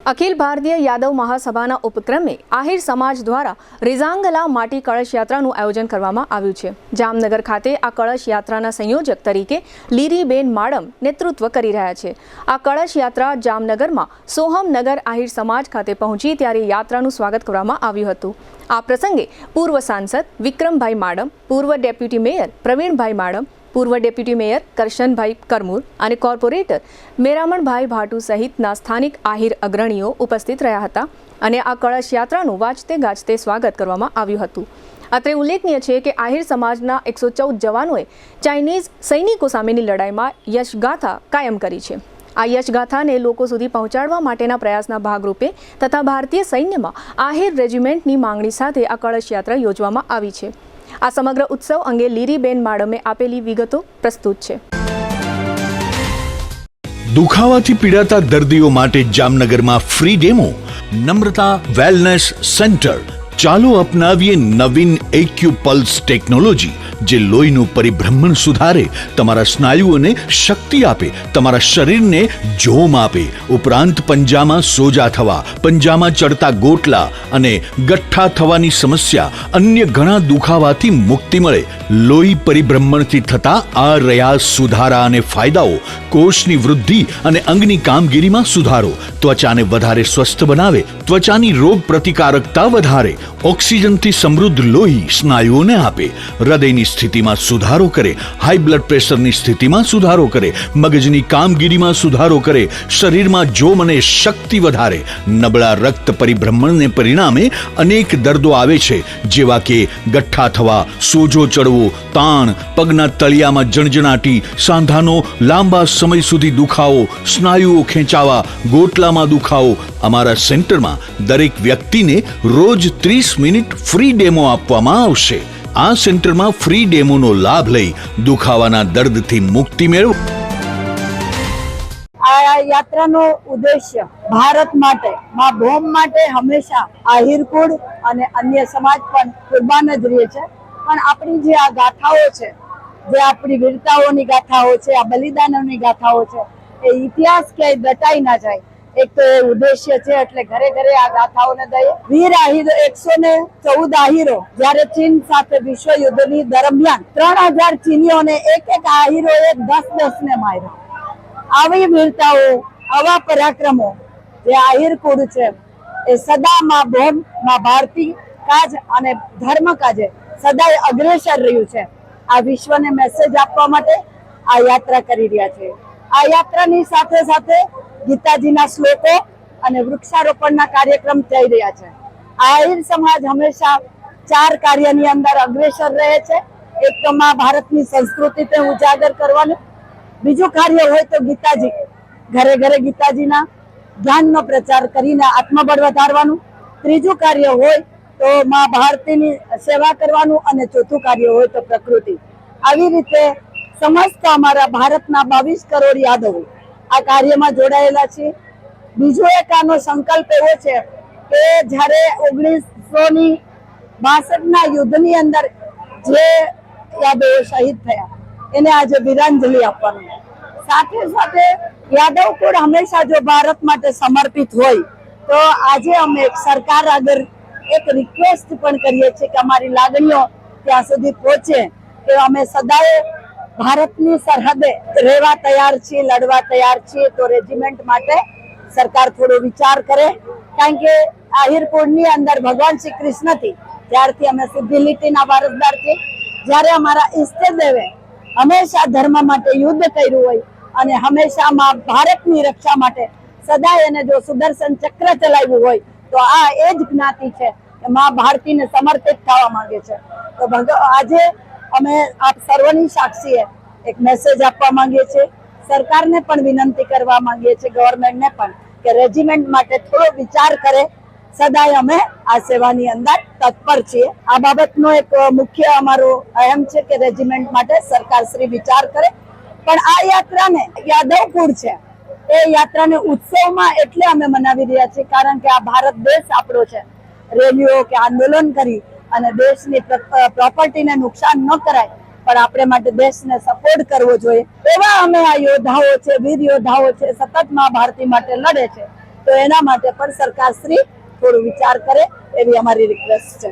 अखिल भारतीय यादव महासभाना उपक्रमे आहिर समाज द्वारा रिजांगला माटी कळश यात्राનું આયોજન કરવામાં આવ્યું છે। જામનગર ખાતે આ કળશ યાત્રાના સંયોજક તરીકે લીરીબેન માડમ નેતૃત્વ કરી રહ્યા છે। આ કળશ યાત્રા જામનગરમાં સોહમનગર આહિર સમાજ ખાતે પહોંચી ત્યારે યાત્રાનું સ્વાગત કરવામાં આવ્યું હતું। આ પ્રસંગે પૂર્વ સાંસદ વિક્રમભાઈ માડમ, પૂર્વ ડેપ્યુટી મેયર પ્રવીણભાઈ માડમ, पूर्व डेप्यूटी मेयर करशनभाई करमूर और कॉर्पोरेटर मेरामणभाई भाटू सहितना स्थानिक आहिर अग्रणीओ उपस्थित रह्या हता अने आ कळश यात्रानुं वाजते गाजते स्वागत करवामां आव्युं हतुं। अत्रे उल्लेखनीय है कि आहिर समाजना 114 जवानोए चाइनीज सैनिको सामेनी लड़ाईमां यशगाथा कायम करी छे। आ यशगाथाने लोको सुधी पहोंचाडवा माटेना प्रयासना भागरूपे तथा भारतीय सैन्यमां आहिर रेजिमेंटनी मांगणी साथे आ कळश यात्रा योजवामां आवी छे। आ समग्र उत्सव अंगे લીરીબેન માડમે આપેલી વિગતો પ્રસ્તુત છે। દુખાવાથી પીડાતા દર્દીઓ માટે જામનગરમાં ફ્રી ડેમો। નમ્રતા વેલનેસ સેન્ટર। ચાલો અપનાવીએ નવીન એક્યુપલ્સ ટેકનોલોજી જે લોહીનું પરિભ્રમણ સુધારે, તમારા સ્નાયુઓને શક્તિ આપે, તમારા શરીરને જોમ આપે, ઉપરાંત પંજામાં સોજા થવા, પંજામાં ચડતા ગોટલા અને ગઠ્ઠા થવાની સમસ્યા, અન્ય ઘણા દુખાવાથી મુક્તિ મળે। લોહી પરિભ્રમણથી થતા આ રહ્યા સુધારા અને ફાયદાઓ। કોષની વૃદ્ધિ અને અંગની કામગીરીમાં સુધારો, ત્વચાને વધારે સ્વસ્થ બનાવે, ત્વચાની રોગ પ્રતિકારકતા વધારે, ઓક્સિજનથી સમૃદ્ધ લોહી સ્નાયુઓને આપે, હૃદયની સ્થિતિમાં સુધારો કરે, હાઈ બ્લડ પ્રેશરની સ્થિતિમાં સુધારો કરે, મગજની કામગીરીમાં સુધારો કરે, શરીરમાં જોમ અને શક્તિ વધારે। નબળા રક્ત પરિભ્રમણને પરિણામે અનેક દર્દો આવે છે જેવા કે ગઠ્ઠા થવા, સોજો ચડવો, તાણ, પગના તળિયામાં જણજણાટી, સાંધાનો લાંબા સમય સુધી દુખાવો, સ્નાયુઓ ખેંચાવા, ગોટલામાં દુખાવો। અમારા સેન્ટરમાં દરેક વ્યક્તિને રોજ 30 મિનિટ ફ્રી ડેમો આપવામાં આવશે। આ સેન્ટરમાં ફ્રી ડેમોનો લાભ લઈ દુખાવાના દર્દથી મુક્તિ મેળવો। આ યાત્રાનો ઉદ્દેશ્ય ભારત માટે, માં ભૌમ માટે હંમેશા આહિર કુળ અને અન્ય સમાજ પણ કુરબાન જ રહે છે। પણ આપણી જે આ ગાથાઓ છે, જે આપણી વીરતાઓની ગાથાઓ છે, આ બલિદાનોની ગાથાઓ છે, એ ઇતિહાસ ક્યાંય દટાઈ ના જાય। एक तो उद्देश्य है એટલે ઘરે ઘરે આ ગાથાઓને દઈએ। વીર આહિરો 114 આહિરો જ્યારે ચીન સાથે વિશ્વ યુદ્ધની દરમિયાન 3000 ચીનીઓને એક આહિરોએ 10 ને માર્યા। આવી વીરતાઓ, આવા પરાક્રમો જે આહિર કુળ છે એ સદા માં ભૌમ, માં ભારતી કાજ અને ધર્મ કાજે સદાય અગ્રેસર રહ્યું છે। આ વિશ્વને મેસેજ આપવા માટે આ યાત્રા કરી રહ્યા છે। આ યાત્રાની સાથે સાથે ગીતાજીના શ્લોકો અને વૃક્ષારોપણના કાર્યક્રમ થઈ રહ્યા છે। આહિર સમાજ હંમેશા 4 કાર્યની અંદર અગ્રેસર રહે છે। એક તો માં ભારતની સંસ્કૃતિને ઉજાગર કરવાનું, બીજું કાર્ય હોય તો ગીતાજી, ઘરે ઘરે ગીતાજીના જ્ઞાનનો પ્રચાર કરીને આત્મબળ વધારવાનું, ત્રીજું કાર્ય હોય તો માં ભારતીની સેવા કરવાનું અને ચોથું કાર્ય હોય તો પ્રકૃતિ। આવી રીતે સમસ્ત અમારા ભારતના 22 કરોડ યાદવો આ કાર્યમાં જોડાયેલા છે। બીજો એક આનો સંકલ્પ એવો છે કે જ્યારે 1962ના યુદ્ધની અંદર જે યાદવો શહીદ થયા એને આજે વીરાંજલિ આપવાનું। સાથે સાથે યાદવ કુળ હંમેશા જો ભારત માટે સમર્પિત હોય તો આજે અમે સરકાર આગળ એક રિક્વેસ્ટ પણ કરીએ છીએ કે અમારી લાગણીઓ ત્યાં સુધી પહોંચે કે અમે સદાય ભારતની સરહદે રહેવા તૈયાર છીએ, લડવા તૈયાર છીએ। તો રેजिमेंट માટે સરકાર થોડો વિચાર કરે, કારણ કે આહિર કુળની અંદર ભગવાન શ્રી કૃષ્ણથી જ્યારથી અમે સીધી લીટીના વારસદાર છીએ, જ્યારે અમારા ઈષ્ટદેવે હંમેશા ધર્મ માટે યુદ્ધ કર્યું હોય અને હંમેશા માં ભારતની રક્ષા માટે સદાય એને જો સુદર્શન ચક્ર ચલાવ્યું હોય તો આ એ જ જ્ઞાતિ છે કે માં ભારતીને સમર્પિત થવા માંગે છે। તો આજે અમે આપ સર્વની સાક્ષીએ એક મેસેજ આપવા માંગીએ છીએ। સરકારને પણ વિનંતી કરવા માંગીએ છીએ, ગવર્મેન્ટને પણ, કે રેजिमेंट માટે થોડો વિચાર કરે। સદાય અમે આ સેવાની અંદર તત્પર છીએ। આ બાબતનો એક મુખ્ય અમારો અહેમ છે કે રેजिमेंट માટે સરકાર શ્રી વિચાર કરે। પણ આ યાત્રાને યાદવ કુળ છે એ યાત્રાને ઉત્સવમાં એટલે અમે મનાવી રહ્યા છીએ કારણ કે આ ભારત દેશ આપણો છે। રેલીઓ કે આંદોલન કરી અને દેશની પ્રોપર્ટીને નુકસાન ન કરાય, પણ આપણે માટે દેશને સપોર્ટ કરવો જોઈએ। એવા અમે આ યોદ્ધાઓ છે, વીર યોદ્ધાઓ છે, સતત માં ભારતી માટે લડે છે। તો એના માટે પણ સરકારશ્રી થોડો વિચાર કરે એવી અમારી રિક્વેસ્ટ છે.